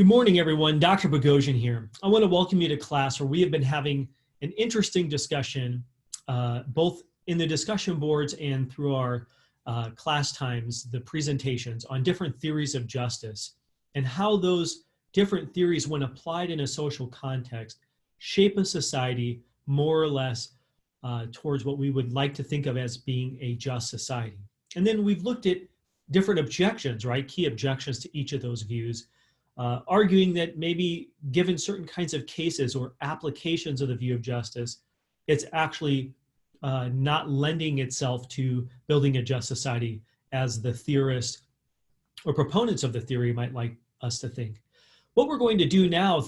Good morning, everyone. Dr. Bogosian here. I want to welcome you to class where we have been having an interesting discussion, both in the discussion boards and through our class times, the presentations on different theories of justice and how those different theories, when applied in a social context, shape a society more or less towards what we would like to think of as being a just society. And then we've looked at different objections, right? Key objections to each of those views. Arguing that maybe given certain kinds of cases or applications of the view of justice, it's actually not lending itself to building a just society as the theorists or proponents of the theory might like us to think. What we're going to do now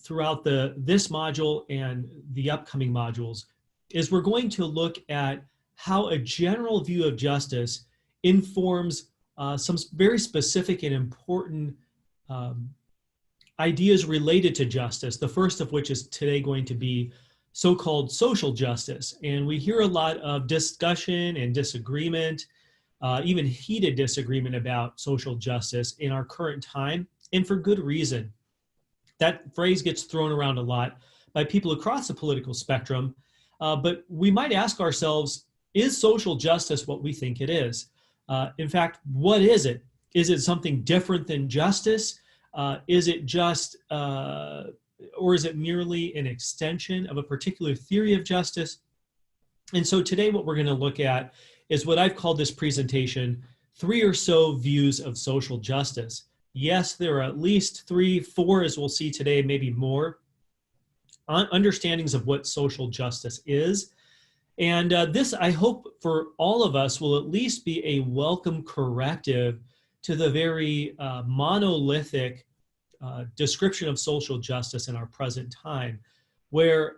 throughout this module and the upcoming modules is we're going to look at how a general view of justice informs some very specific and important ideas related to justice, the first of which is today going to be so-called social justice. And we hear a lot of discussion and disagreement, even heated disagreement about social justice in our current time, and for good reason. That phrase gets thrown around a lot by people across the political spectrum, but we might ask ourselves, is social justice what we think it is? In fact, what is it? Is it something different than justice? Is it just, or is it merely an extension of a particular theory of justice? And so today what we're going to look at is what I've called this presentation, 3 or so views of social justice. Yes, there are at least 3, 4, as we'll see today, maybe more, understandings of what social justice is. And this, I hope, for all of us will at least be a welcome corrective to the very monolithic description of social justice in our present time, where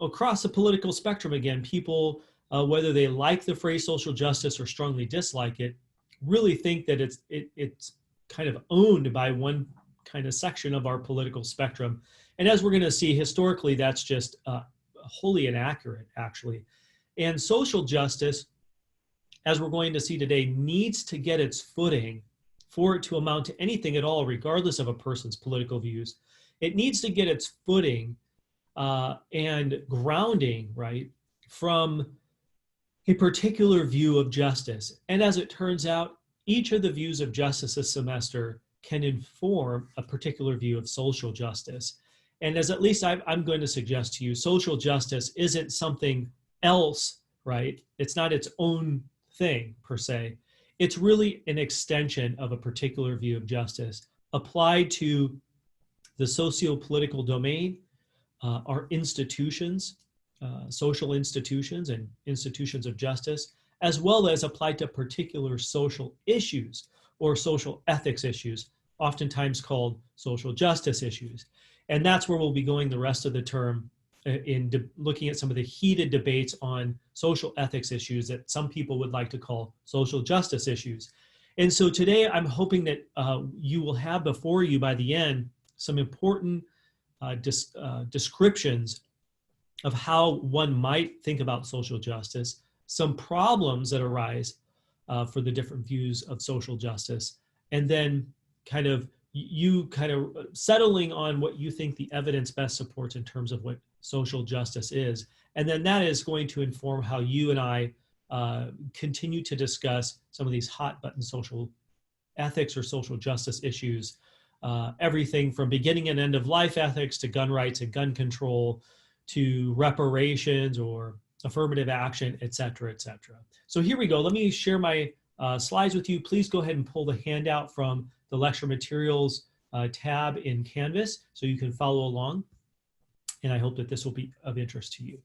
across the political spectrum, again, people, whether they like the phrase social justice or strongly dislike it, really think that it's kind of owned by one kind of section of our political spectrum. And as we're going to see, historically, that's just wholly inaccurate, actually. And social justice, as we're going to see today, needs to get its footing for it to amount to anything at all, regardless of a person's political views. It needs to get its footing and grounding, right, from a particular view of justice. And as it turns out, each of the views of justice this semester can inform a particular view of social justice. And as at least I'm going to suggest to you, social justice isn't something else, right? It's not its own thing per se. It's really an extension of a particular view of justice applied to the socio-political domain, our institutions, social institutions and institutions of justice, as well as applied to particular social issues or social ethics issues, oftentimes called social justice issues. And that's where we'll be going the rest of the term in looking at some of the heated debates on social ethics issues that some people would like to call social justice issues. And so today I'm hoping that you will have before you by the end some important descriptions of how one might think about social justice, some problems that arise for the different views of social justice, and then you kind of settling on what you think the evidence best supports in terms of what social justice is. And then that is going to inform how you and I continue to discuss some of these hot button social ethics or social justice issues, everything from beginning and end of life ethics to gun rights and gun control to reparations or affirmative action, et cetera, et cetera. So here we go. Let me share my slides with you. Please go ahead and pull the handout from the lecture materials tab in Canvas so you can follow along. And I hope that this will be of interest to you.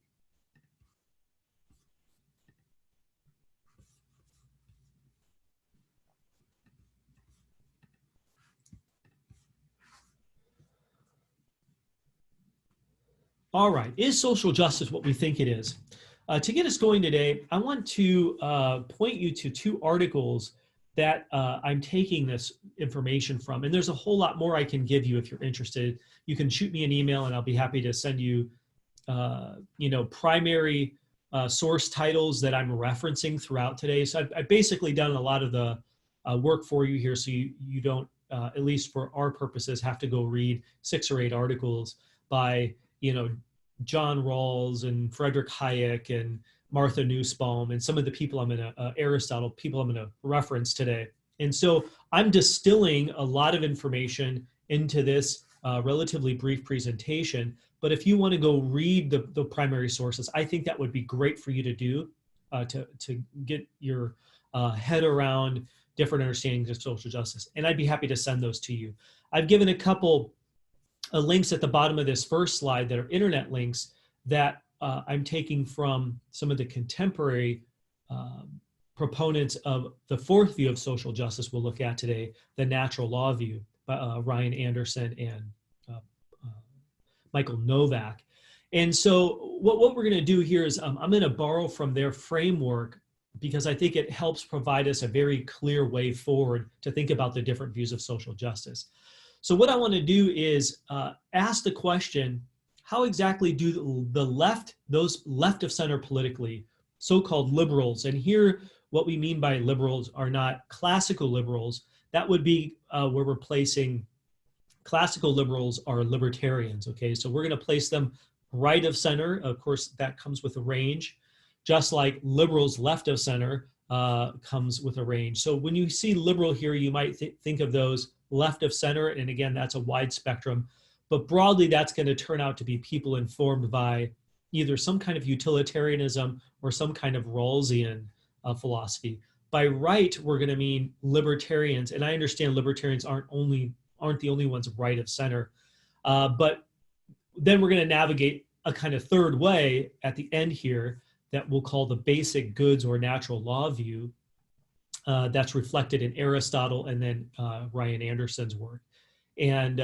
All right, is social justice what we think it is? To get us going today, I want to point you to 2 articles that I'm taking this information from. And there's a whole lot more I can give you if you're interested. You can shoot me an email and I'll be happy to send you, primary source titles that I'm referencing throughout today. So I've basically done a lot of the work for you here so you don't at least for our purposes, have to go read 6 or 8 articles by, John Rawls and Frederick Hayek and Martha Nussbaum and some of the people Aristotle, people I'm going to reference today. And so I'm distilling a lot of information into this relatively brief presentation. But if you want to go read the primary sources, I think that would be great for you to do to get your head around different understandings of social justice. And I'd be happy to send those to you. I've given a couple links at the bottom of this first slide that are internet links that I'm taking from some of the contemporary proponents of the fourth view of social justice we'll look at today, the natural law view, by Ryan Anderson and Michael Novak. And so what we're going to do here is I'm going to borrow from their framework because I think it helps provide us a very clear way forward to think about the different views of social justice. So what I want to do is ask the question, how exactly do the left, those left of center politically, so-called liberals, and here what we mean by liberals are not classical liberals. That would be, we're replacing classical liberals are libertarians, okay? So we're going to place them right of center. Of course, that comes with a range, just like liberals left of center comes with a range. So when you see liberal here, you might think of those left of center, and again, that's a wide spectrum. But broadly, that's going to turn out to be people informed by either some kind of utilitarianism or some kind of Rawlsian philosophy. By right, we're going to mean libertarians, and I understand libertarians aren't the only ones right of center, but then we're going to navigate a kind of third way at the end here that we'll call the basic goods or natural law view. That's reflected in Aristotle and then Ryan Anderson's work, and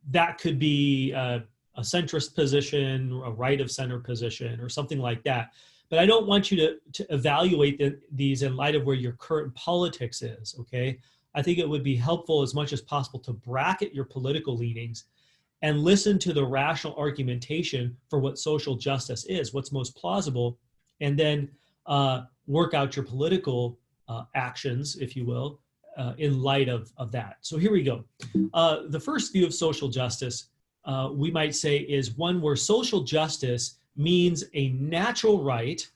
that could be a centrist position, a right of center position, or something like that. But I don't want you to evaluate these in light of where your current politics is, okay? I think it would be helpful as much as possible to bracket your political leanings and listen to the rational argumentation for what social justice is, what's most plausible, and then work out your political actions, if you will, in light of that. So here we go. The first view of social justice, we might say, is one where social justice means a natural right.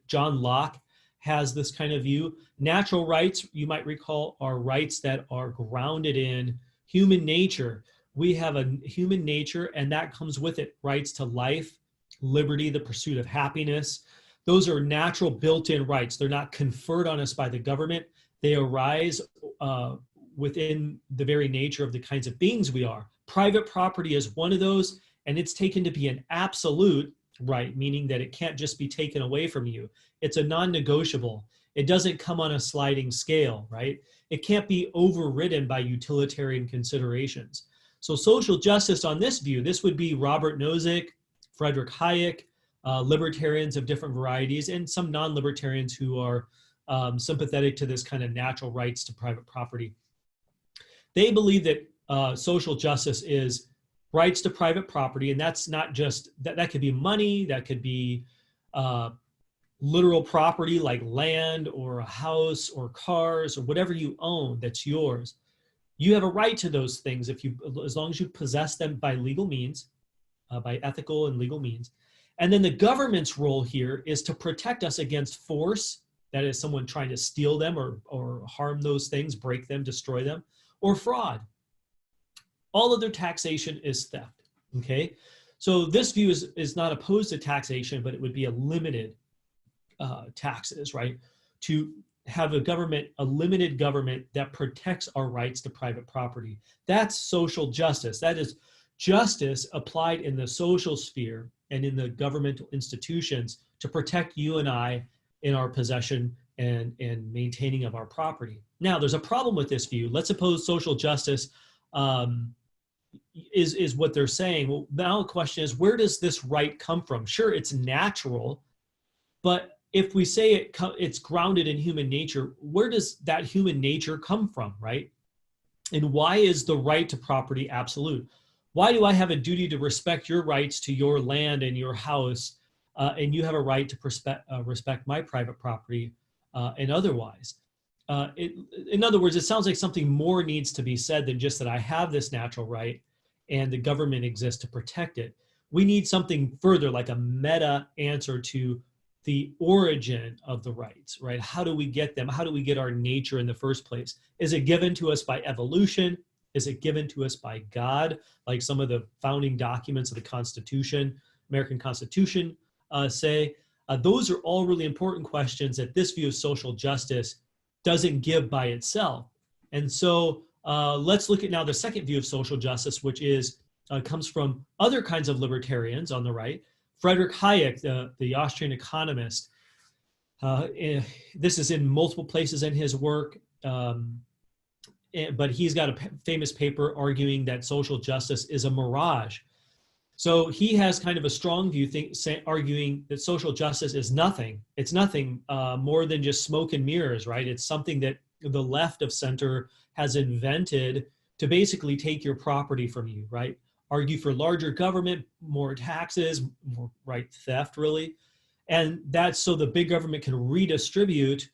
John Locke has this kind of view. Natural rights, you might recall, are rights that are grounded in human nature. We have a human nature, and that comes with it rights to life, liberty, the pursuit of happiness. Those are natural built-in rights. They're not conferred on us by the government. They arise within the very nature of the kinds of beings we are. Private property is one of those, and it's taken to be an absolute right, meaning that it can't just be taken away from you. It's a non-negotiable. It doesn't come on a sliding scale, right? It can't be overridden by utilitarian considerations. So social justice on this view, this would be Robert Nozick, Frederick Hayek, libertarians of different varieties, and some non-libertarians who are sympathetic to this kind of natural rights to private property. They believe that social justice is rights to private property, and that's not just, that could be money, that could be literal property like land or a house or cars or whatever you own that's yours. You have a right to those things as long as you possess them by legal means, by ethical and legal means. And then the government's role here is to protect us against force, that is someone trying to steal them or harm those things, break them, destroy them, or fraud. All other taxation is theft, okay? So this view is not opposed to taxation, but it would be a limited taxes, right? To have a limited government that protects our rights to private property. That's social justice. That is justice applied in the social sphere and in the governmental institutions to protect you and I in our possession and maintaining of our property. Now, there's a problem with this view. Let's suppose social justice is what they're saying. Well, now the question is, where does this right come from? Sure, it's natural, but if we say it's grounded in human nature, where does that human nature come from, right? And why is the right to property absolute? Why do I have a duty to respect your rights to your land and your house, and you have a right to respect my private property and otherwise? in other words, it sounds like something more needs to be said than just that I have this natural right and the government exists to protect it. We need something further, like a meta answer to the origin of the rights, right? How do we get them? How do we get our nature in the first place? Is it given to us by evolution? Is it given to us by God, like some of the founding documents of the Constitution, American Constitution say? Those are all really important questions that this view of social justice doesn't give by itself. And so let's look at now the second view of social justice, which is comes from other kinds of libertarians on the right. Friedrich Hayek, the Austrian economist, this is in multiple places in his work, but he's got a famous paper arguing that social justice is a mirage. So he has kind of a strong view, arguing that social justice is nothing. It's nothing more than just smoke and mirrors, right? It's something that the left of center has invented to basically take your property from you, right? Argue for larger government, more taxes, more right theft, really. And that's so the big government can redistribute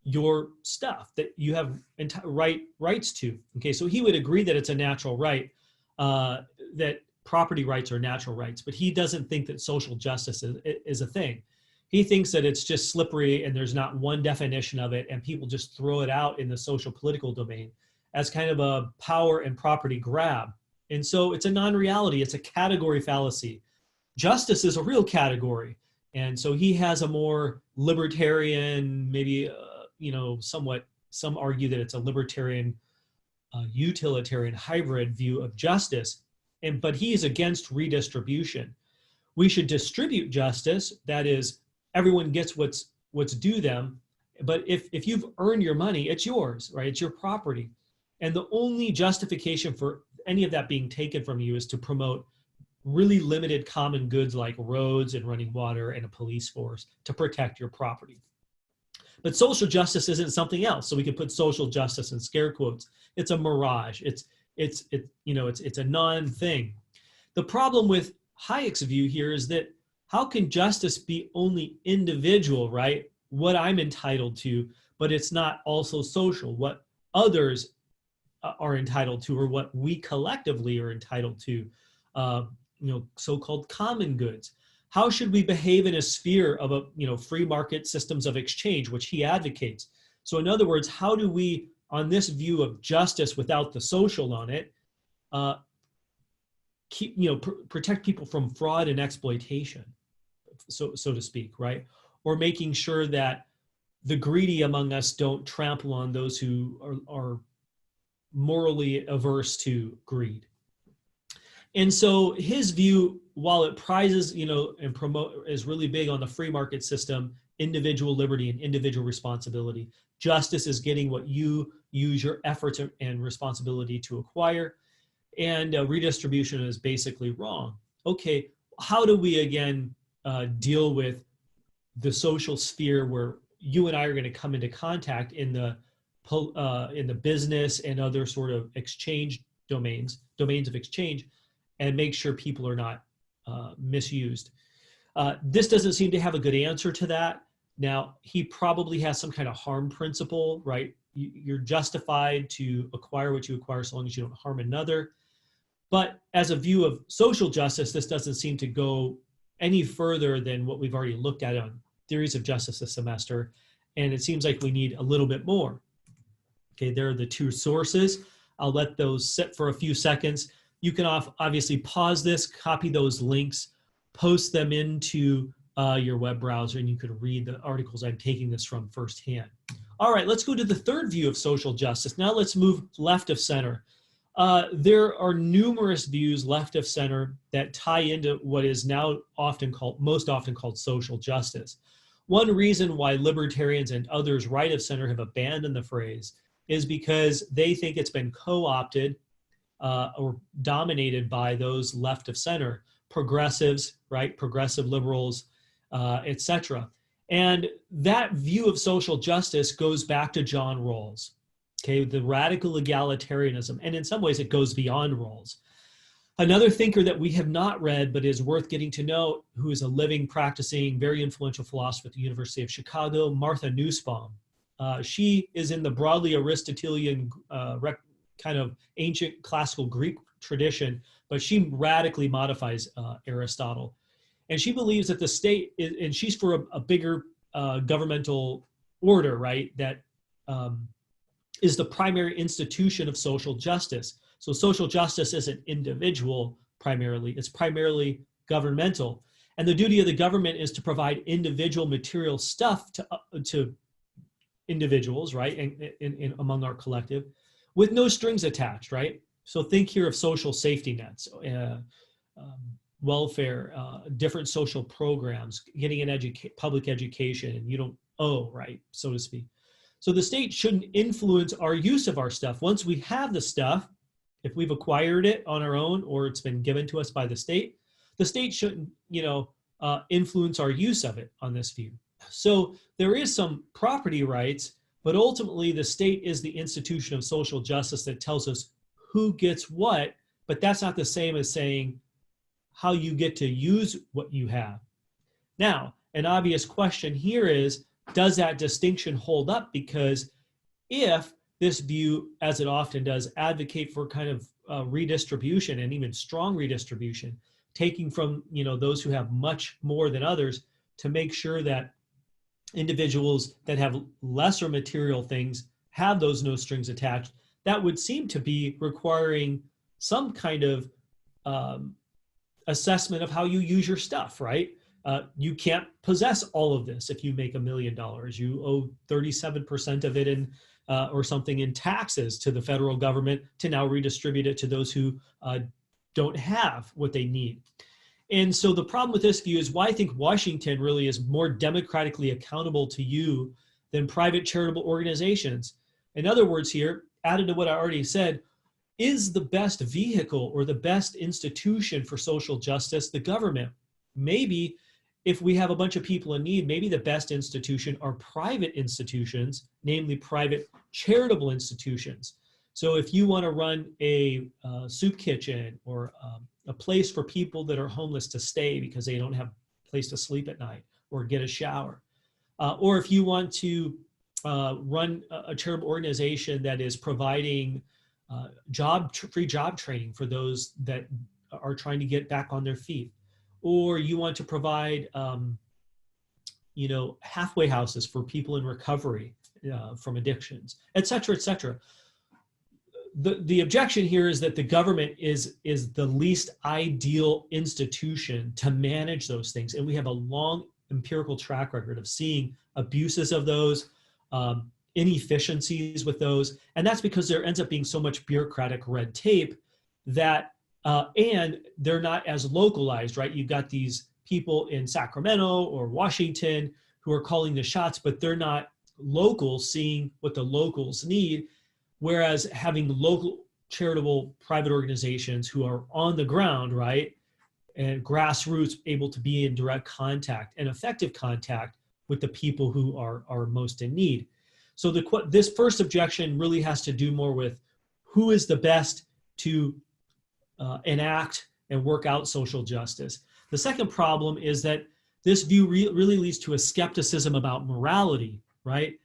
your stuff that you have rights to. Okay, so he would agree that it's a natural right, that property rights are natural rights, but he doesn't think that social justice is a thing. He thinks that it's just slippery and there's not one definition of it, and people just throw it out in the social political domain as kind of a power and property grab. And so it's a non-reality, it's a category fallacy. Justice is a real category. And so he has a more libertarian, maybe, somewhat, some argue that it's a libertarian, utilitarian hybrid view of justice. But he is against redistribution. We should distribute justice, that is, everyone gets what's due them. But if you've earned your money, it's yours, right? It's your property. And the only justification for any of that being taken from you is to promote really limited common goods like roads and running water and a police force to protect your property. But social justice isn't something else. So we could put social justice in scare quotes. It's a mirage. It's a non-thing. The problem with Hayek's view here is that how can justice be only individual, right? What I'm entitled to, but it's not also social, what others are entitled to, or what we collectively are entitled to, so-called common goods. How should we behave in a sphere of free market systems of exchange, which he advocates? So in other words, how do we, on this view of justice without the social on it, protect people from fraud and exploitation, so to speak, right? Or making sure that the greedy among us don't trample on those who are morally averse to greed. And so his view, while it prizes, and is really big on the free market system, individual liberty and individual responsibility. Justice is getting what you use your efforts and responsibility to acquire, and redistribution is basically wrong. Okay, how do we again deal with the social sphere where you and I are going to come into contact in the business and other sort of exchange domains of exchange, and make sure people are not misused? This doesn't seem to have a good answer to that. Now, he probably has some kind of harm principle, right? You're justified to acquire what you acquire so long as you don't harm another. But as a view of social justice, this doesn't seem to go any further than what we've already looked at on theories of justice this semester. And it seems like we need a little bit more. Okay, there are the two sources. I'll let those sit for a few seconds. You can obviously pause this, copy those links, post them into your web browser, and you could read the articles I'm taking this from firsthand. All right, let's go to the third view of social justice. Now let's move left of center. There are numerous views left of center that tie into what is now most often called social justice. One reason why libertarians and others right of center have abandoned the phrase is because they think it's been co-opted or dominated by those left of center, progressives, right? Progressive liberals, etc. And that view of social justice goes back to John Rawls, okay, the radical egalitarianism. And in some ways it goes beyond Rawls. Another thinker that we have not read, but is worth getting to know, who is a living, practicing, very influential philosopher at the University of Chicago, Martha Nussbaum. She is in the broadly Aristotelian kind of ancient classical Greek tradition, but she radically modifies Aristotle. And she believes that the state is, and she's for a bigger governmental order, right? That is the primary institution of social justice. So social justice isn't individual primarily, it's primarily governmental. And the duty of the government is to provide individual material stuff to individuals, right? And among our collective with no strings attached, right? So think here of social safety nets, welfare, different social programs, getting an public education, and you don't owe, right, so to speak. So the state shouldn't influence our use of our stuff. Once we have the stuff, if we've acquired it on our own or it's been given to us by the state shouldn't, influence our use of it on this view. So there is some property rights, but ultimately the state is the institution of social justice that tells us who gets what, but that's not the same as saying how you get to use what you have. Now, an obvious question here is, does that distinction hold up? Because if this view, as it often does, advocate for kind of redistribution and even strong redistribution, taking from those who have much more than others to make sure that individuals that have lesser material things have those no strings attached, that would seem to be requiring some kind of assessment of how you use your stuff, right? You can't possess all of this. If you make $1 million, you owe 37% of it in or something in taxes to the federal government to now redistribute it to those who don't have what they need. And so the problem with this view is why I think Washington really is more democratically accountable to you than private charitable organizations. In other words here, added to what I already said, is the best vehicle or the best institution for social justice the government? Maybe if we have a bunch of people in need, maybe the best institution are private institutions, namely private charitable institutions. So if you want to run a soup kitchen or a place for people that are homeless to stay because they don't have a place to sleep at night or get a shower, or if you want to run a charitable organization that is providing free job training for those that are trying to get back on their feet, or you want to provide halfway houses for people in recovery from addictions, et cetera, et cetera. The objection here is that the government is the least ideal institution to manage those things. And we have a long empirical track record of seeing abuses of those, inefficiencies with those. And that's because there ends up being so much bureaucratic red tape that, and they're not as localized, right? You've got these people in Sacramento or Washington who are calling the shots, but they're not local, seeing what the locals need. Whereas having local charitable private organizations who are on the ground, right, and grassroots able to be in direct contact and effective contact with the people who are most in need. So this first objection really has to do more with who is the best to enact and work out social justice. The second problem is that this view really leads to a skepticism about morality, right?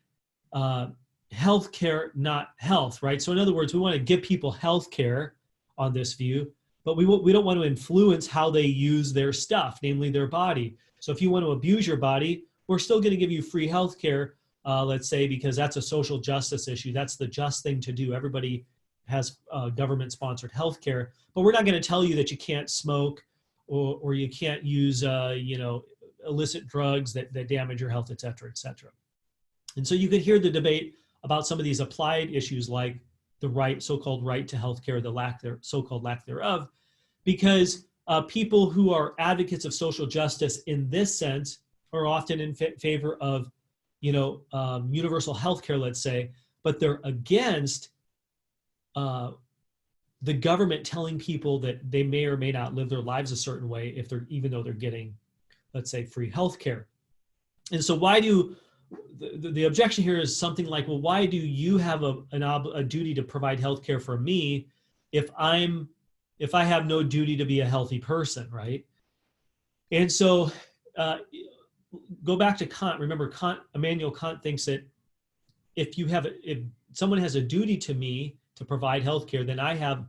Healthcare, not health, right? So in other words, we want to give people healthcare on this view, but we don't want to influence how they use their stuff, namely their body. So if you want to abuse your body, we're still going to give you free healthcare, let's say, because that's a social justice issue. That's the just thing to do. Everybody has government-sponsored healthcare, but we're not going to tell you that you can't smoke or you can't use, illicit drugs that damage your health, et cetera, et cetera. And so you could hear the debate about some of these applied issues like the so-called right to healthcare, the so-called lack thereof, because people who are advocates of social justice in this sense are often in favor of, universal healthcare, let's say, but they're against the government telling people that they may or may not live their lives a certain way even though they're getting, let's say, free healthcare. And so the objection here is something like, well, why do you have a duty to provide healthcare for me if I have no duty to be a healthy person, right? And so go back to Kant. Remember, Immanuel Kant thinks that if someone has a duty to me to provide healthcare, then I have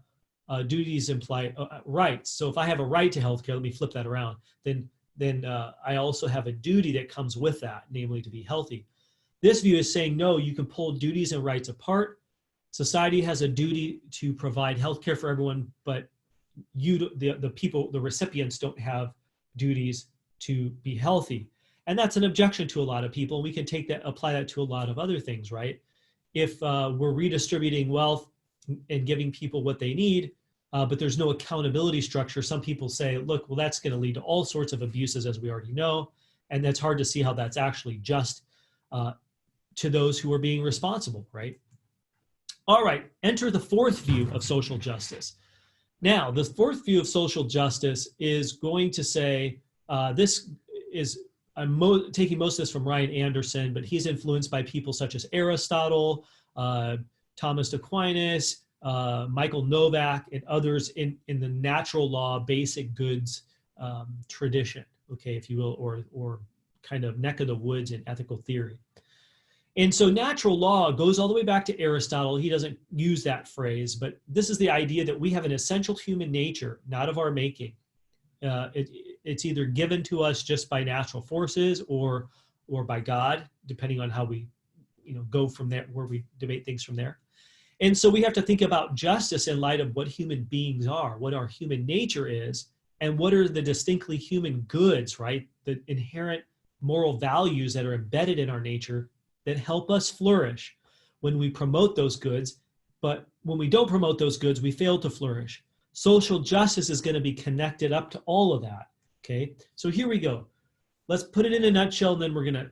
duties imply rights. So if I have a right to healthcare, let me flip that around. Then I also have a duty that comes with that, namely to be healthy. This view is saying, no, you can pull duties and rights apart. Society has a duty to provide healthcare for everyone, but the people, the recipients, don't have duties to be healthy. And that's an objection to a lot of people. We can apply that to a lot of other things, right? If we're redistributing wealth and giving people what they need, but there's no accountability structure, some people say, look, well, that's going to lead to all sorts of abuses, as we already know. And that's hard to see how that's actually just to those who are being responsible, right? All right, enter the fourth view of social justice. Now, the fourth view of social justice is going to say, I'm taking most of this from Ryan Anderson, but he's influenced by people such as Aristotle, Thomas Aquinas, Michael Novak, and others in the natural law, basic goods tradition, okay, if you will, or kind of neck of the woods in ethical theory. And so natural law goes all the way back to Aristotle. He doesn't use that phrase, but this is the idea that we have an essential human nature, not of our making. It's either given to us just by natural forces or by God, depending on how we go from there, where we debate things from there. And so we have to think about justice in light of what human beings are, what our human nature is, and what are the distinctly human goods, right? The inherent moral values that are embedded in our nature that help us flourish when we promote those goods. But when we don't promote those goods, we fail to flourish. Social justice is going to be connected up to all of that, okay? So here we go. Let's put it in a nutshell, and then we're going to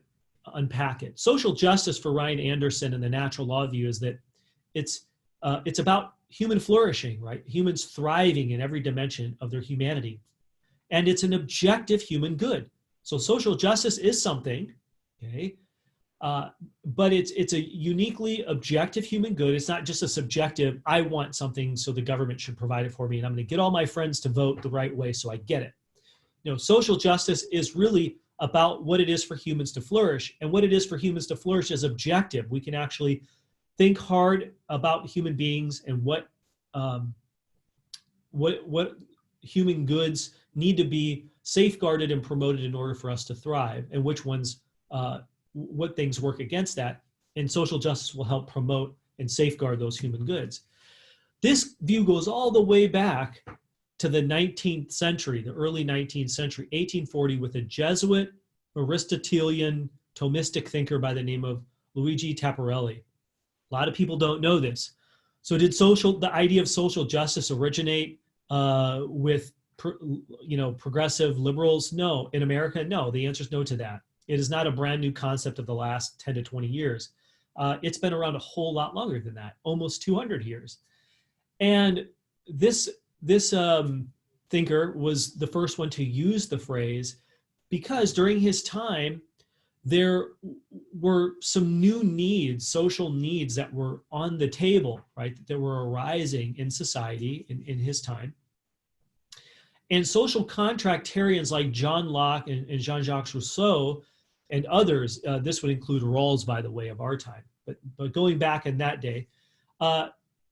unpack it. Social justice for Ryan Anderson and the natural law view is that it's about human flourishing, right? Humans thriving in every dimension of their humanity. And it's an objective human good. So social justice is something, okay? But it's a uniquely objective human good. It's not just a subjective, I want something, so the government should provide it for me, and I'm going to get all my friends to vote the right way so I get it. Social justice is really about what it is for humans to flourish, and what it is for humans to flourish is objective. We can actually think hard about human beings and what human goods need to be safeguarded and promoted in order for us to thrive, and which ones, what things work against that. And social justice will help promote and safeguard those human goods. This view goes all the way back to the 19th century, the early 19th century, 1840, with a Jesuit Aristotelian Thomistic thinker by the name of Luigi Tapparelli. A lot of people don't know this. So did the idea of social justice originate with progressive liberals? No. In America, no. The answer is no to that. It is not a brand new concept of the last 10 to 20 years. It's been around a whole lot longer than that, almost 200 years. And this thinker was the first one to use the phrase because during his time, there were some new needs, social needs that were on the table, right, that were arising in society in his time. And social contractarians like John Locke and Jean-Jacques Rousseau and others, this would include Rawls, by the way, of our time, but going back in that day,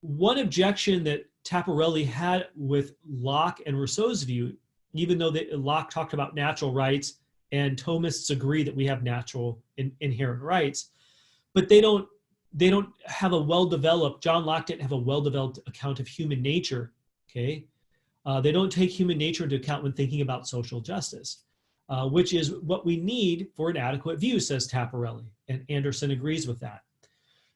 one objection that Tapparelli had with Locke and Rousseau's view, even though Locke talked about natural rights and Thomists agree that we have natural inherent rights, but they don't have a well-developed, John Locke didn't have a well-developed account of human nature, okay? They don't take human nature into account when thinking about social justice, which is what we need for an adequate view, says Tapparelli, and Anderson agrees with that.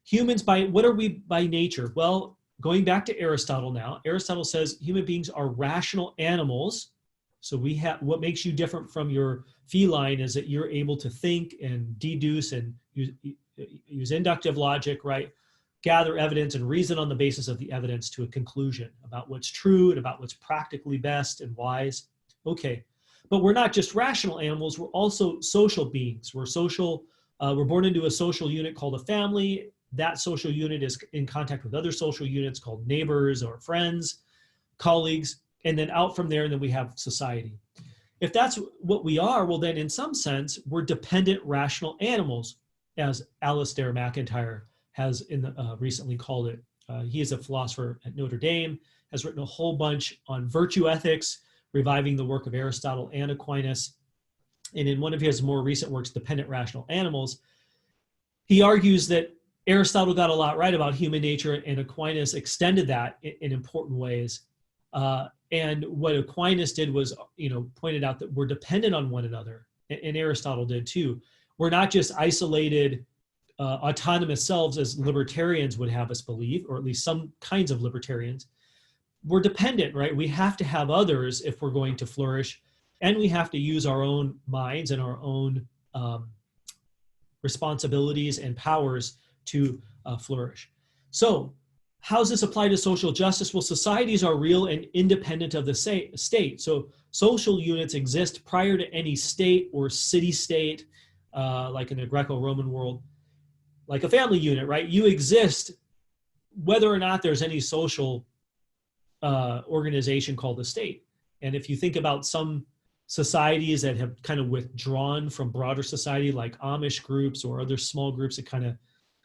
Humans, what are we by nature? Well, going back to Aristotle now, Aristotle says human beings are rational animals. So what makes you different from your feline is that you're able to think and deduce and use inductive logic, right? Gather evidence and reason on the basis of the evidence to a conclusion about what's true and about what's practically best and wise. Okay, but we're not just rational animals, we're also social beings. We're born into a social unit called a family. That social unit is in contact with other social units called neighbors or friends, colleagues, and then out from there, and then we have society. If that's what we are, well then in some sense, we're dependent rational animals, as Alistair McIntyre has recently called it. He is a philosopher at Notre Dame, has written a whole bunch on virtue ethics, reviving the work of Aristotle and Aquinas. And in one of his more recent works, Dependent Rational Animals, he argues that Aristotle got a lot right about human nature, and Aquinas extended that in important ways. And what Aquinas did was, pointed out that we're dependent on one another, and Aristotle did too. We're not just isolated, autonomous selves as libertarians would have us believe, or at least some kinds of libertarians. We're dependent, right? We have to have others if we're going to flourish, and we have to use our own minds and our own responsibilities and powers to flourish. So how does this apply to social justice? Well, societies are real and independent of the state. So social units exist prior to any state or city-state, like in the Greco-Roman world, like a family unit, right? You exist whether or not there's any social organization called the state. And if you think about some societies that have kind of withdrawn from broader society, like Amish groups or other small groups that kind of,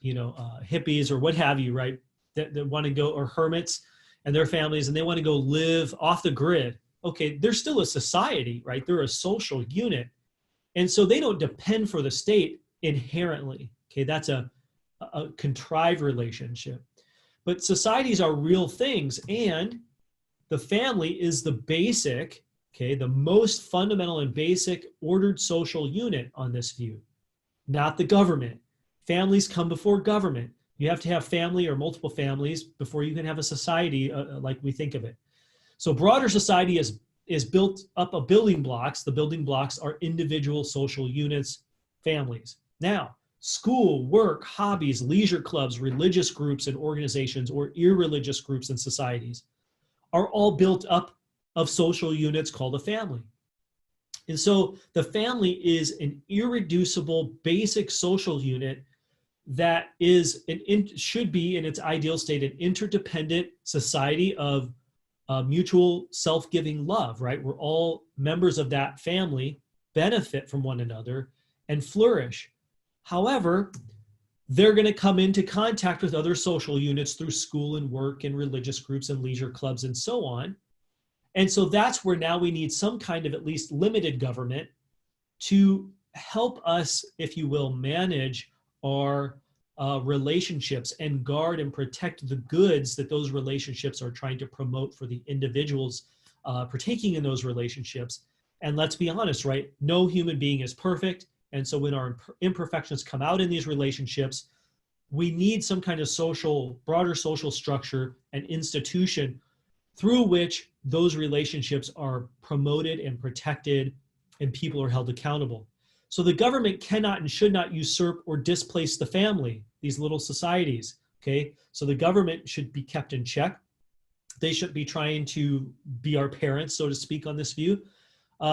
hippies or what have you, right? That want to go, or hermits and their families, and they want to go live off the grid. Okay, they're still a society, right? They're a social unit. And so they don't depend for the state inherently. Okay, that's a contrived relationship. But societies are real things, and the family is the basic, the most fundamental and basic ordered social unit on this view, not the government. Families come before government. You have to have family or multiple families before you can have a society like we think of it. So broader society is built up of building blocks. The building blocks are individual social units, families. Now, school, work, hobbies, leisure clubs, religious groups and organizations, or irreligious groups and societies are all built up of social units called a family. And so the family is an irreducible basic social unit that should be in its ideal state an interdependent society of mutual self-giving love, right? We're all members of that family, benefit from one another, and flourish. However, they're going to come into contact with other social units through school and work and religious groups and leisure clubs and so on. And so that's where now we need some kind of at least limited government to help us, if you will, manage our relationships and guard and protect the goods that those relationships are trying to promote for the individuals partaking in those relationships. And let's be honest, right? No human being is perfect. And so when our imperfections come out in these relationships, we need some kind of broader social structure and institution through which those relationships are promoted and protected and people are held accountable. So the government cannot and should not usurp or displace the family, these little societies, okay? So the government should be kept in check. They shouldn't be trying to be our parents, so to speak, on this view.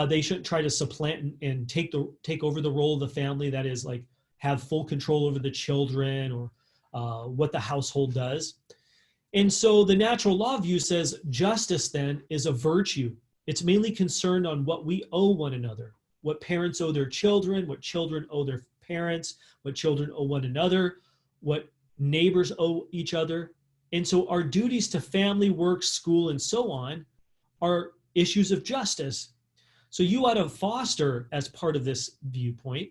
They shouldn't try to supplant and take over the role of the family, that is like have full control over the children or what the household does. And so the natural law view says justice then is a virtue. It's mainly concerned on what we owe one another, what parents owe their children, what children owe their parents, what children owe one another, what neighbors owe each other. And so our duties to family, work, school, and so on are issues of justice. So you ought to foster, as part of this viewpoint,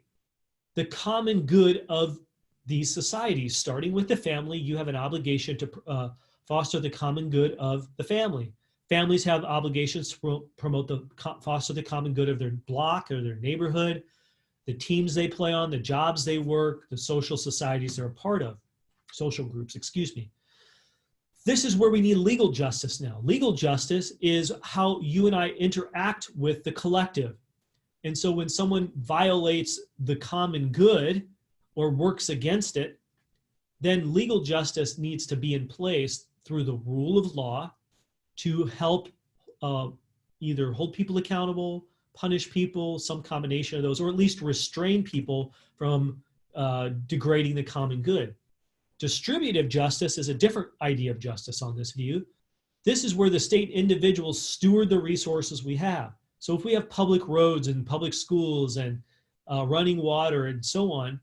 the common good of these societies. Starting with the family, you have an obligation to foster the common good of the family. Families have obligations to foster the common good of their block or their neighborhood, the teams they play on, the jobs they work, the social societies they're a part of, social groups, excuse me. This is where we need legal justice now. Legal justice is how you and I interact with the collective. And so when someone violates the common good or works against it, then legal justice needs to be in place through the rule of law to help either hold people accountable, punish people, some combination of those, or at least restrain people from degrading the common good. Distributive justice is a different idea of justice on this view. This is where the state individuals steward the resources we have. So if we have public roads and public schools and running water and so on,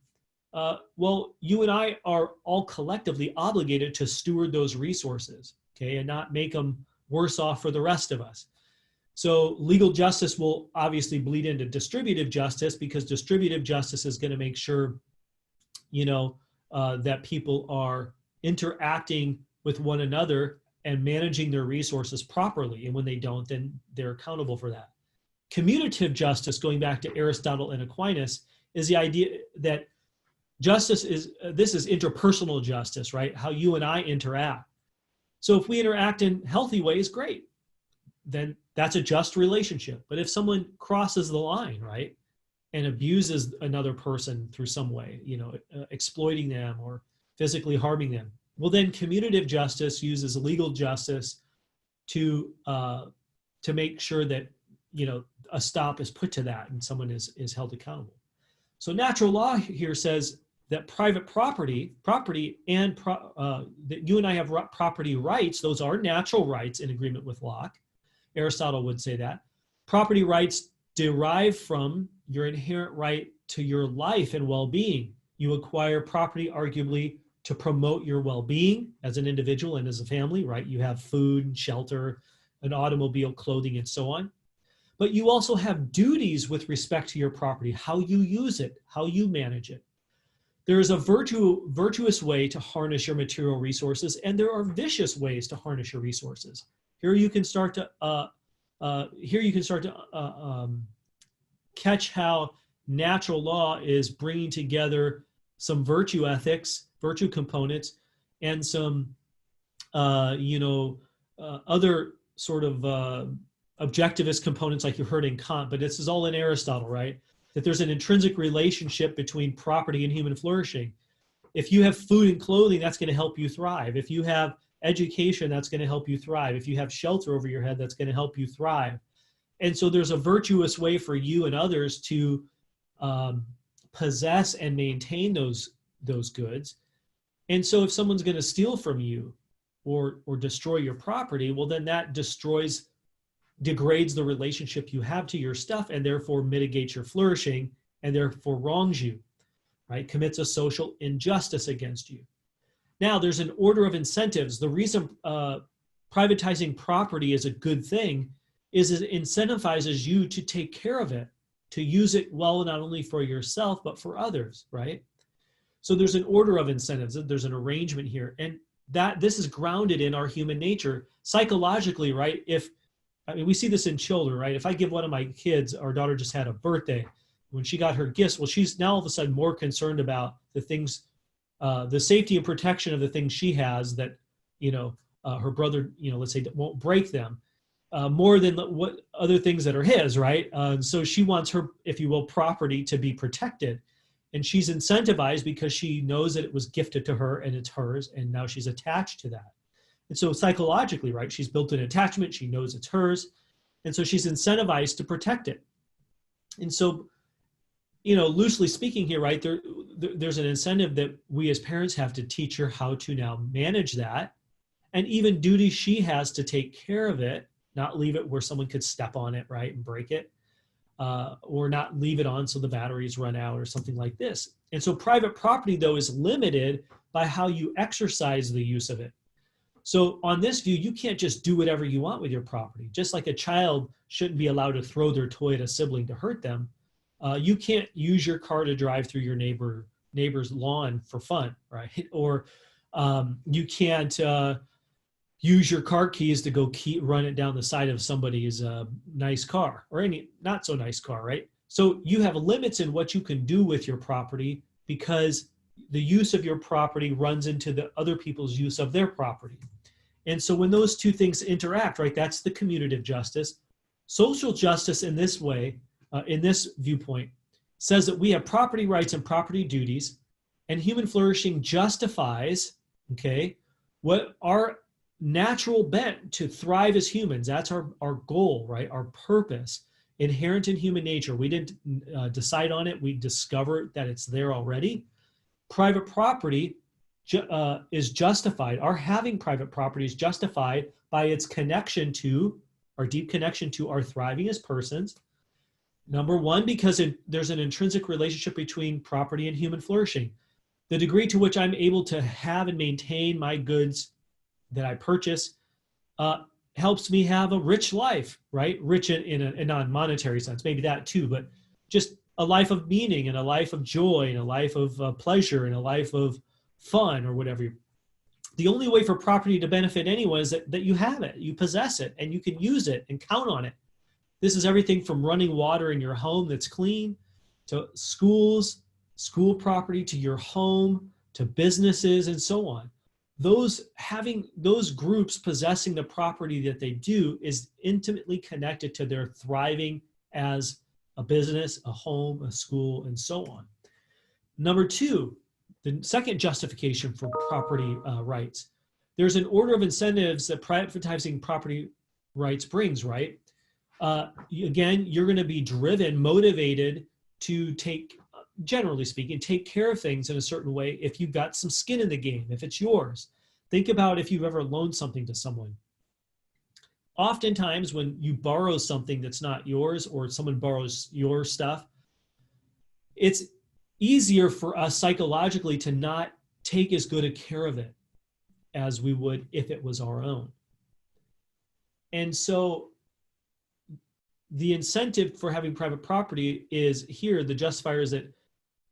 Well, you and I are all collectively obligated to steward those resources, okay, and not make them worse off for the rest of us. So legal justice will obviously bleed into distributive justice, because distributive justice is going to make sure, that people are interacting with one another and managing their resources properly. And when they don't, then they're accountable for that. Commutative justice, going back to Aristotle and Aquinas, is the idea that justice is, this is interpersonal justice, right? How you and I interact. So if we interact in healthy ways, great. Then that's a just relationship. But if someone crosses the line, right, and abuses another person through some way, exploiting them or physically harming them, well, then commutative justice uses legal justice to make sure that, a stop is put to that and someone is held accountable. So natural law here says that private property and that you and I have property rights, those are natural rights in agreement with Locke. Aristotle would say that. Property rights derive from your inherent right to your life and well-being. You acquire property arguably to promote your well-being as an individual and as a family, right? You have food, shelter, an automobile, clothing, and so on. But you also have duties with respect to your property, how you use it, how you manage it. There is a virtuous way to harness your material resources, and there are vicious ways to harness your resources. Here you can start to catch how natural law is bringing together some virtue ethics, virtue components, and some other sort of objectivist components like you heard in Kant, but this is all in Aristotle, right? That there's an intrinsic relationship between property and human flourishing. If you have food and clothing, that's going to help you thrive. If you have education, that's going to help you thrive. If you have shelter over your head, that's going to help you thrive. And so there's a virtuous way for you and others to possess and maintain those goods. And so if someone's going to steal from you or destroy your property, well, then that degrades the relationship you have to your stuff, and therefore mitigates your flourishing, and therefore wrongs you, right? Commits a social injustice against you. Now, there's an order of incentives. The reason privatizing property is a good thing is it incentivizes you to take care of it, to use it well, not only for yourself, but for others, right? So there's an order of incentives. There's an arrangement here. And this is grounded in our human nature. Psychologically, right? We see this in children, right? If I give one of my kids, our daughter just had a birthday, when she got her gifts, well, she's now all of a sudden more concerned about the things, the safety and protection of the things she has that, her brother, let's say, won't break them, more than what other things that are his, right? So she wants her, if you will, property to be protected. And she's incentivized because she knows that it was gifted to her and it's hers, and now she's attached to that. And so psychologically, right, she's built an attachment, she knows it's hers, and so she's incentivized to protect it. And so, loosely speaking here, right, there's an incentive that we as parents have to teach her how to now manage that, and even duties she has to take care of it, not leave it where someone could step on it, right, and break it, or not leave it on so the batteries run out or something like this. And so private property, though, is limited by how you exercise the use of it. So on this view, you can't just do whatever you want with your property. Just like a child shouldn't be allowed to throw their toy at a sibling to hurt them, you can't use your car to drive through your neighbor's lawn for fun, right? Or you can't use your car keys to go run it down the side of somebody's nice car or any not so nice car, right? So you have limits in what you can do with your property because the use of your property runs into the other people's use of their property. And so when those two things interact, right, that's the commutative justice. Social justice in this way, in this viewpoint, says that we have property rights and property duties, and human flourishing justifies, okay, what our natural bent to thrive as humans. That's our goal, right, our purpose, inherent in human nature. We didn't decide on it. We discovered that it's there already. Private property is justified. Our having private property is justified by its connection to, our deep connection to our thriving as persons. Number one, because there's an intrinsic relationship between property and human flourishing. The degree to which I'm able to have and maintain my goods that I purchase helps me have a rich life, right? Rich in a non-monetary sense, maybe that too, but just a life of meaning and a life of joy and a life of pleasure and a life of fun or whatever. The only way for property to benefit anyone is that you have it, you possess it, and you can use it and count on it. This is everything from running water in your home that's clean, to schools, school property, to your home, to businesses, and so on. Those groups possessing the property that they do is intimately connected to their thriving as a business, a home, a school, and so on. Number two, the second justification for property rights. There's an order of incentives that privatizing property rights brings, right? Again, you're going to be driven, motivated to generally speaking, take care of things in a certain way if you've got some skin in the game, if it's yours. Think about if you've ever loaned something to someone. Oftentimes when you borrow something that's not yours or someone borrows your stuff, it's easier for us psychologically to not take as good a care of it as we would if it was our own. And so the incentive for having private property is here, the justifier is that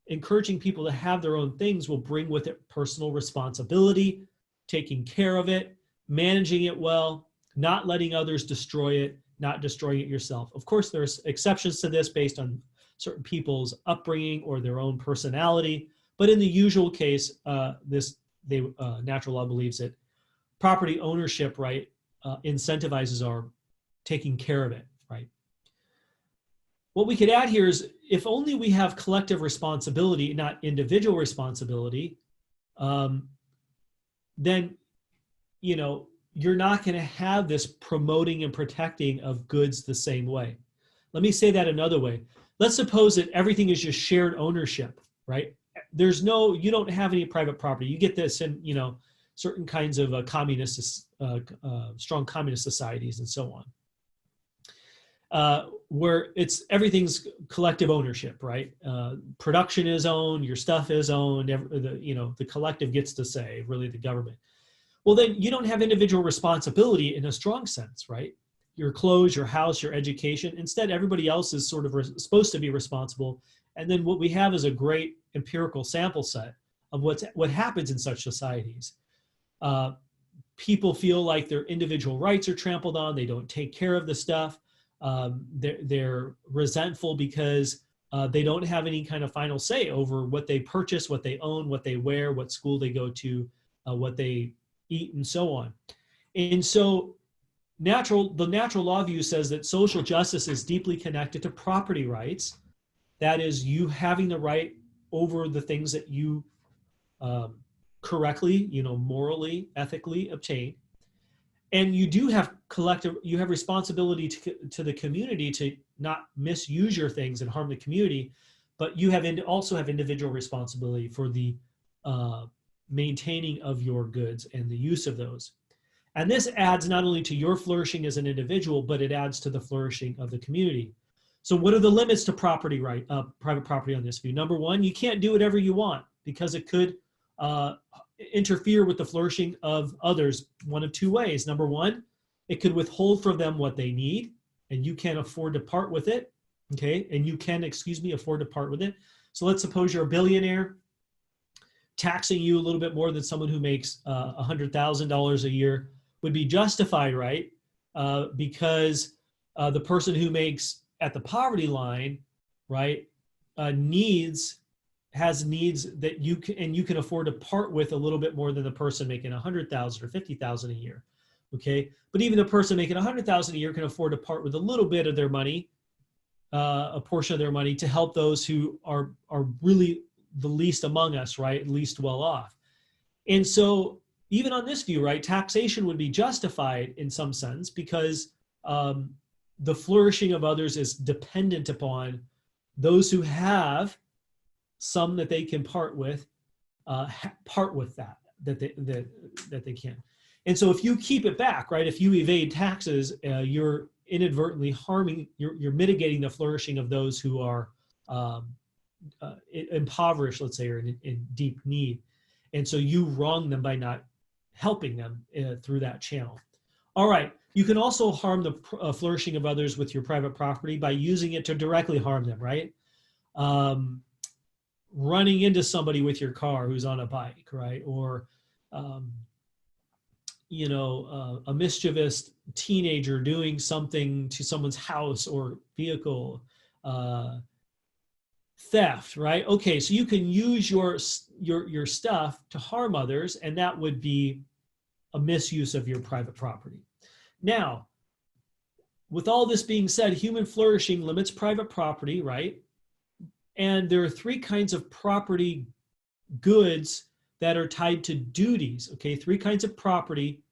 encouraging people to have their own things will bring with it personal responsibility, taking care of it, managing it well, not letting others destroy it, not destroying it yourself. Of course, there's exceptions to this based on certain people's upbringing or their own personality. But in the usual case, natural law believes that property ownership, right, incentivizes our taking care of it, right? What we could add here is if only we have collective responsibility, not individual responsibility, then, you're not going to have this promoting and protecting of goods the same way. Let me say that another way. Let's suppose that everything is just shared ownership, right? You don't have any private property. You get this in, certain kinds of strong communist societies and so on, where everything's collective ownership, right? Production is owned, your stuff is owned, the collective gets to say, really the government. Well, then you don't have individual responsibility in a strong sense, right? Your clothes, your house, your education. Instead, everybody else is sort of supposed to be responsible. And then what we have is a great empirical sample set of what happens in such societies. People feel like their individual rights are trampled on. They don't take care of the stuff. They're resentful because they don't have any kind of final say over what they purchase, what they own, what they wear, what school they go to, what they eat, and so on. And so the natural law view says that social justice is deeply connected to property rights. That is, you having the right over the things that you correctly, morally, ethically obtain. And you do have you have responsibility to the community to not misuse your things and harm the community, but you also have individual responsibility for the maintaining of your goods and the use of those. And this adds not only to your flourishing as an individual, but it adds to the flourishing of the community. So what are the limits to private property on this view? Number one, you can't do whatever you want because it could interfere with the flourishing of others one of two ways. Number one, it could withhold from them what they need, and you can't afford to part with it, okay? And you can, afford to part with it. So let's suppose you're a billionaire. Taxing you a little bit more than someone who makes $100,000 a year would be justified, right? Because the person who makes at the poverty line, right, has needs that you can afford to part with a little bit more than the person making $100,000 or $50,000 a year, okay? But even the person making $100,000 a year can afford to part with a little bit of their money, a portion of their money, to help those who are really the least among us, right? Least well off. And so even on this view, right, taxation would be justified in some sense because the flourishing of others is dependent upon those who have some that they can part with that they can. And so if you keep it back, right, if you evade taxes, you're inadvertently harming, you're mitigating the flourishing of those who are impoverished, let's say, or in deep need. And so you wrong them by not helping them through that channel. All right. You can also harm the flourishing of others with your private property by using it to directly harm them, right? Running into somebody with your car who's on a bike, right? Or, a mischievous teenager doing something to someone's house or vehicle, theft, right? Okay, so you can use your stuff to harm others, and that would be a misuse of your private property. Now, with all this being said, human flourishing limits private property, right? And there are three kinds of property goods that are tied to duties, okay? Three kinds of property.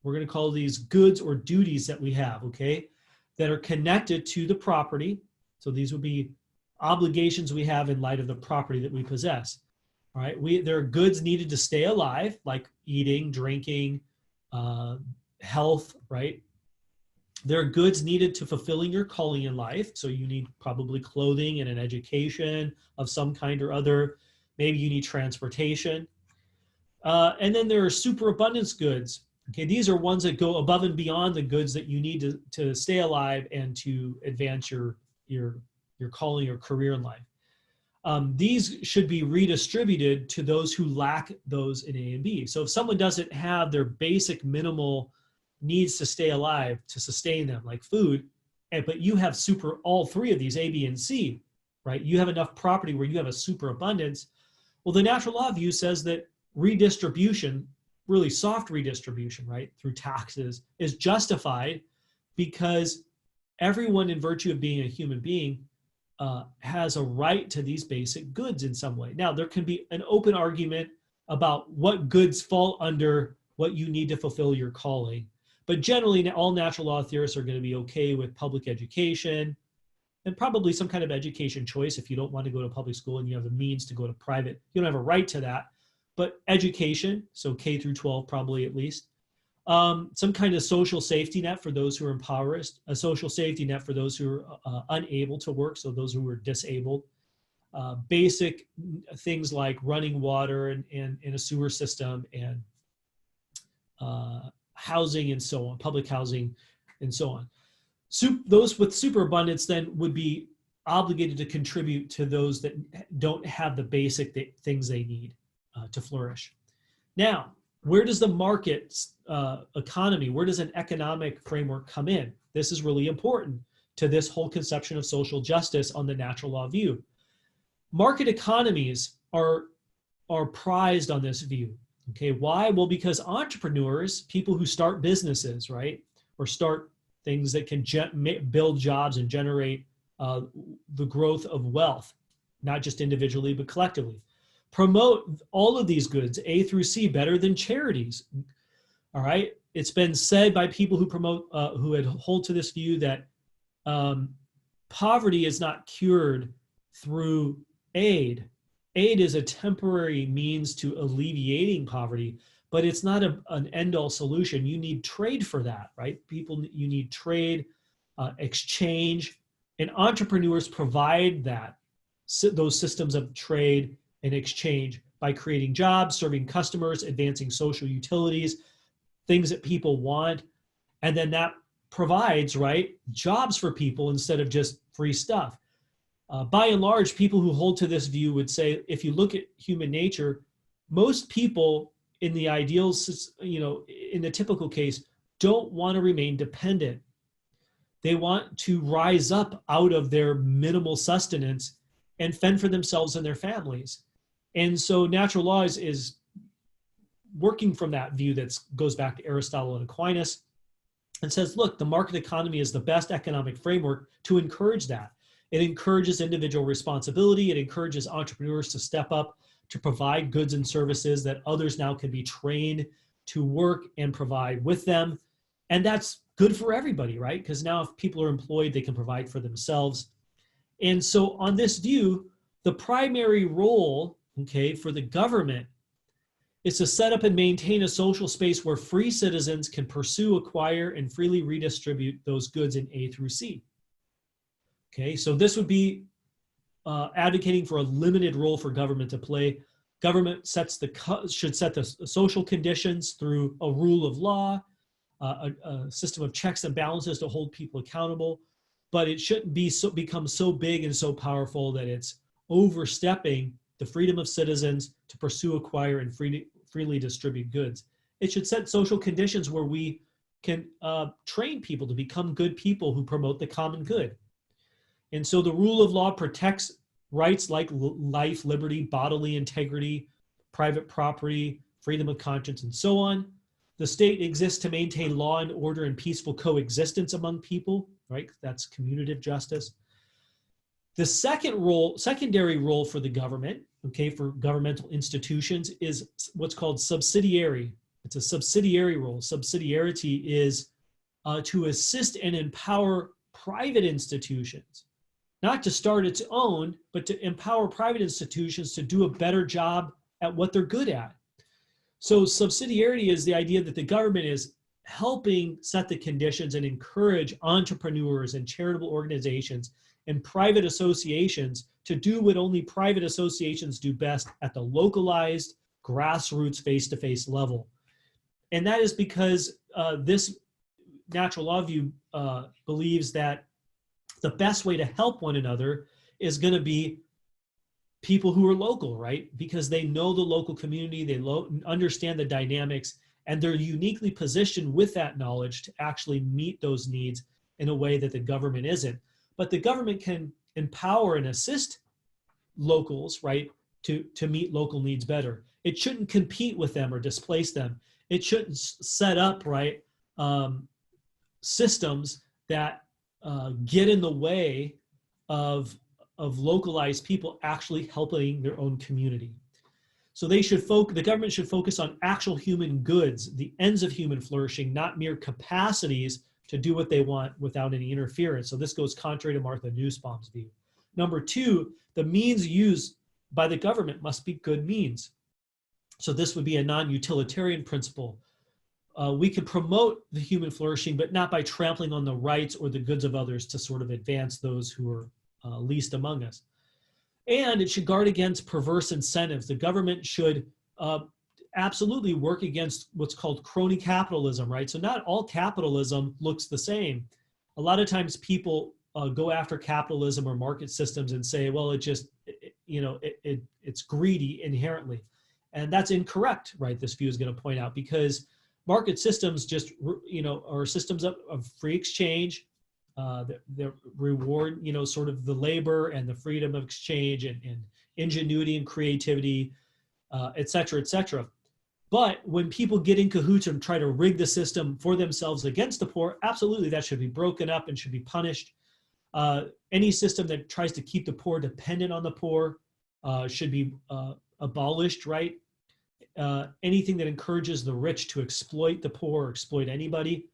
We're going to call these goods or duties that we have, okay? That are connected to the property. So these would be obligations we have in light of the property that we possess, all right? There are goods needed to stay alive, like eating, drinking, health, right? There are goods needed to fulfilling your calling in life. So you need probably clothing and an education of some kind or other. Maybe you need transportation. And then there are superabundance goods. Okay, these are ones that go above and beyond the goods that you need to stay alive and to advance your calling or career in life. These should be redistributed to those who lack those in A and B. So if someone doesn't have their basic minimal needs to stay alive to sustain them, like food, but you have all three of these, A, B, and C, right? You have enough property where you have a superabundance. Well, the natural law view says that redistribution, really soft redistribution, right, through taxes, is justified because everyone, in virtue of being a human being, has a right to these basic goods in some way. Now, there can be an open argument about what goods fall under what you need to fulfill your calling. But generally, all natural law theorists are going to be okay with public education and probably some kind of education choice. If you don't want to go to public school and you have the means to go to private, you don't have a right to that. But education, so K through 12 probably at least. Some kind of social safety net for those who are impoverished, a social safety net for those who are unable to work, so those who are disabled. Basic things like running water and a sewer system and housing and so on, public housing and so on. Those with superabundance then would be obligated to contribute to those that don't have the basic things they need to flourish. Now, where does the market economy, where does an economic framework come in? This is really important to this whole conception of social justice on the natural law view. Market economies are prized on this view. Okay, why? Well, because entrepreneurs, people who start businesses, right, or start things that can build jobs and generate the growth of wealth, not just individually, but collectively, promote all of these goods, A through C, better than charities. All right, it's been said by people who promote, who hold to this view that poverty is not cured through aid. Aid is a temporary means to alleviating poverty, but it's not an end-all solution. You need trade for that, right? You need trade, exchange, and entrepreneurs provide those systems of trade and exchange by creating jobs, serving customers, advancing social utilities, things that people want, and then that provides, right, jobs for people instead of just free stuff. By and large, people who hold to this view would say, if you look at human nature, most people in the ideals, in the typical case, don't want to remain dependent. They want to rise up out of their minimal sustenance and fend for themselves and their families. And so natural law is working from that view that goes back to Aristotle and Aquinas and says, look, the market economy is the best economic framework to encourage that. It encourages individual responsibility. It encourages entrepreneurs to step up to provide goods and services that others now can be trained to work and provide with them. And that's good for everybody, right? Because now if people are employed, they can provide for themselves. And so on this view, the primary role, okay, for the government is to set up and maintain a social space where free citizens can pursue, acquire, and freely redistribute those goods in A through C. Okay, so this would be advocating for a limited role for government to play. Government should set the social conditions through a rule of law, a system of checks and balances to hold people accountable, but it shouldn't become so big and so powerful that it's overstepping the freedom of citizens to pursue, acquire, and freely distribute goods. It should set social conditions where we can train people to become good people who promote the common good. And so the rule of law protects rights like life, liberty, bodily integrity, private property, freedom of conscience, and so on. The state exists to maintain law and order and peaceful coexistence among people, right? That's commutative justice. The secondary role for the government, okay, for governmental institutions is what's called subsidiary. It's a subsidiary role. Subsidiarity is to assist and empower private institutions, not to start its own, but to empower private institutions to do a better job at what they're good at. So subsidiarity is the idea that the government is helping set the conditions and encourage entrepreneurs and charitable organizations and private associations to do what only private associations do best at the localized, grassroots, face-to-face level. And that is because this natural law view believes that the best way to help one another is going to be people who are local, right? Because they know the local community, they understand the dynamics, and they're uniquely positioned with that knowledge to actually meet those needs in a way that the government isn't. But the government can empower and assist locals, right, to meet local needs better. It shouldn't compete with them or displace them. It shouldn't set up, right, systems that get in the way of localized people actually helping their own community. So the government should focus on actual human goods, the ends of human flourishing, not mere capacities to do what they want without any interference. So this goes contrary to Martha Nussbaum's view. Number two, the means used by the government must be good means. So this would be a non-utilitarian principle. We can promote the human flourishing, but not by trampling on the rights or the goods of others to sort of advance those who are least among us. And it should guard against perverse incentives. The government should absolutely work against what's called crony capitalism, right? So not all capitalism looks the same. A lot of times people go after capitalism or market systems and say, well, it's greedy inherently. And that's incorrect, right? This view is going to point out, because market systems just, are systems of free exchange that reward, sort of the labor and the freedom of exchange and ingenuity and creativity, et cetera, et cetera. But when people get in cahoots and try to rig the system for themselves against the poor, absolutely that should be broken up and should be punished. Any system that tries to keep the poor dependent on the poor should be abolished, right? Anything that encourages the rich to exploit the poor or exploit anybody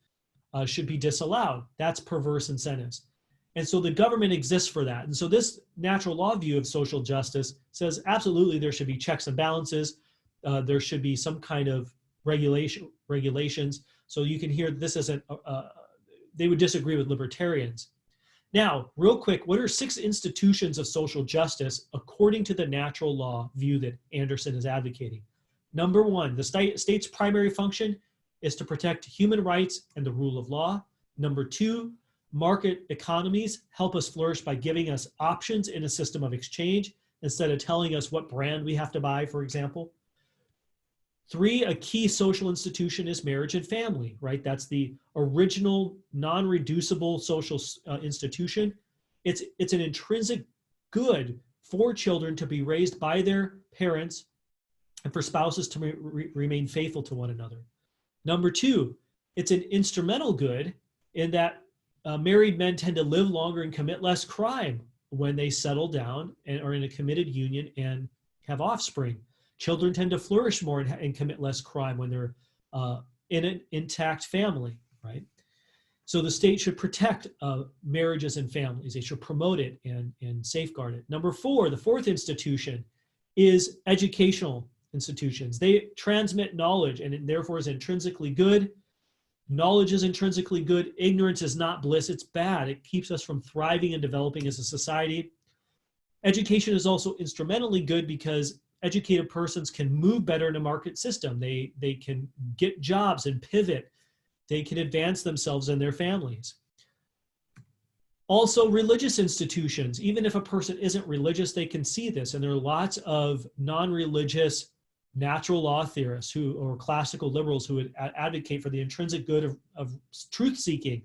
should be disallowed. That's perverse incentives. And so the government exists for that. And so this natural law view of social justice says absolutely there should be checks and balances. There should be some kind of regulations. So you can hear this isn't, they would disagree with libertarians. Now, real quick, what are 6 institutions of social justice according to the natural law view that Anderson is advocating? Number 1, the state's primary function is to protect human rights and the rule of law. Number 2, market economies help us flourish by giving us options in a system of exchange instead of telling us what brand we have to buy, for example. 3, a key social institution is marriage and family, right? That's the original non-reducible social institution. It's an intrinsic good for children to be raised by their parents and for spouses to remain faithful to one another. Number 2, it's an instrumental good in that married men tend to live longer and commit less crime when they settle down and are in a committed union and have offspring. Children tend to flourish more and commit less crime when they're in an intact family, right? So the state should protect marriages and families. They should promote it and safeguard it. Number 4, the 4th institution is educational. institutions. They transmit knowledge and therefore is intrinsically good. Knowledge is intrinsically good. Ignorance is not bliss. It's bad. It keeps us from thriving and developing as a society. Education is also instrumentally good because educated persons can move better in a market system. They can get jobs and pivot. They can advance themselves and their families. Also, religious institutions, even if a person isn't religious, they can see this. And there are lots of non-religious natural law theorists or classical liberals who would advocate for the intrinsic good of truth-seeking.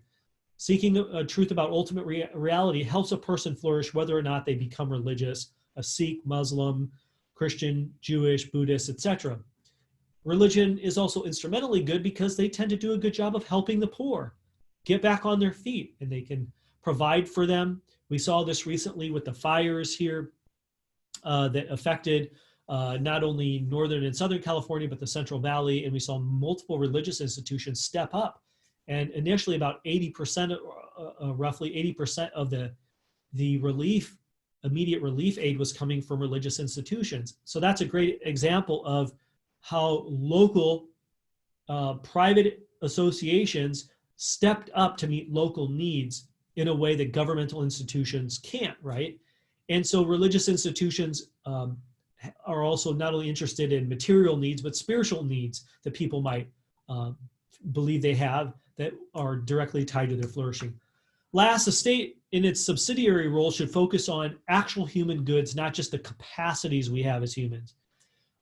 Seeking a truth about ultimate reality helps a person flourish whether or not they become religious, a Sikh, Muslim, Christian, Jewish, Buddhist, etc. Religion is also instrumentally good because they tend to do a good job of helping the poor get back on their feet, and they can provide for them. We saw this recently with the fires here that affected not only Northern and Southern California, but the Central Valley, and we saw multiple religious institutions step up. And initially about 80%, roughly 80% of the relief, immediate relief aid was coming from religious institutions. So that's a great example of how local private associations stepped up to meet local needs in a way that governmental institutions can't, right? And so religious institutions are also not only interested in material needs, but spiritual needs that people might believe they have that are directly tied to their flourishing. Last, the state in its subsidiary role should focus on actual human goods, not just the capacities we have as humans.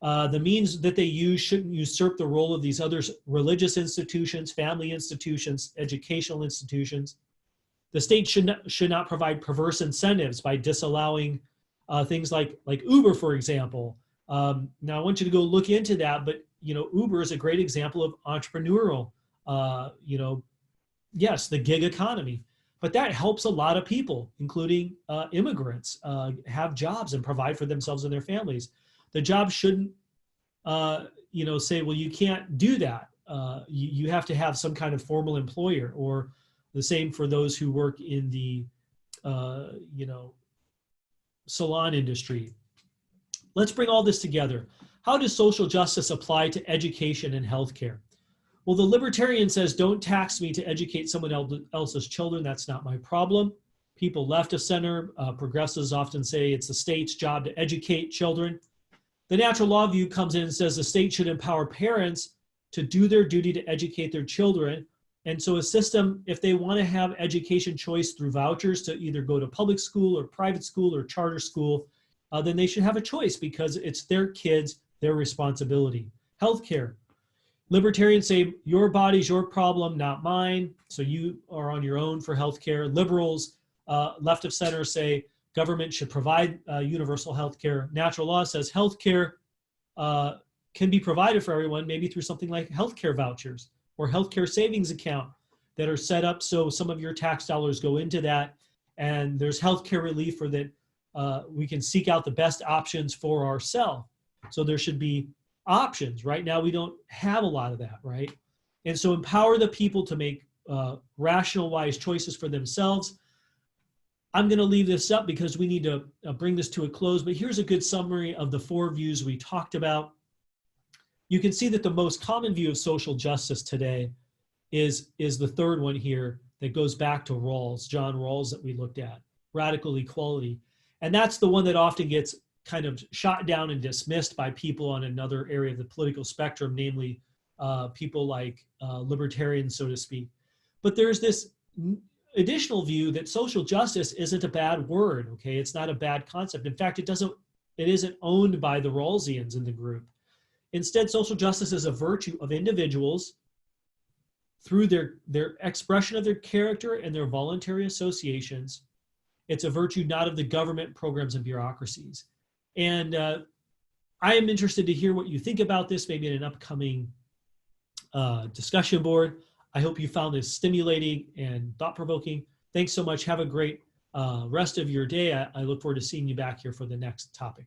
The means that they use shouldn't usurp the role of these other religious institutions, family institutions, educational institutions. The state should not provide perverse incentives by disallowing things like Uber, for example. Now I want you to go look into that, but Uber is a great example of entrepreneurial, yes, the gig economy, but that helps a lot of people, including immigrants, have jobs and provide for themselves and their families. The job shouldn't, say, well, you can't do that. You have to have some kind of formal employer, or the same for those who work in the, salon industry. Let's bring all this together. How does social justice apply to education and healthcare? Well, the libertarian says, don't tax me to educate someone else's children. That's not my problem. People left of center, progressives often say it's the state's job to educate children. The natural law view comes in and says the state should empower parents to do their duty to educate their children. And so a system, if they want to have education choice through vouchers to either go to public school or private school or charter school, then they should have a choice because it's their kids, their responsibility. Healthcare. Libertarians say your body's your problem, not mine. So you are on your own for healthcare. Liberals, left of center, say government should provide universal healthcare. Natural law says healthcare can be provided for everyone, maybe through something like healthcare vouchers or healthcare savings account that are set up so some of your tax dollars go into that, and there's healthcare relief for that. We can seek out the best options for ourselves. So there should be options. Right now, we don't have a lot of that, right? And so empower the people to make rational, wise choices for themselves. I'm going to leave this up because we need to bring this to a close, but here's a good summary of the 4 views we talked about. You can see that the most common view of social justice today is the third one here that goes back to Rawls, John Rawls, that we looked at, radical equality. And that's the one that often gets kind of shot down and dismissed by people on another area of the political spectrum, namely people like libertarians, so to speak. But there's this additional view that social justice isn't a bad word, okay? It's not a bad concept. In fact, it isn't owned by the Rawlsians in the group. Instead, social justice is a virtue of individuals through their expression of their character and their voluntary associations. It's a virtue not of the government, programs, and bureaucracies. And I am interested to hear what you think about this, maybe in an upcoming discussion board. I hope you found this stimulating and thought-provoking. Thanks so much. Have a great rest of your day. I look forward to seeing you back here for the next topic.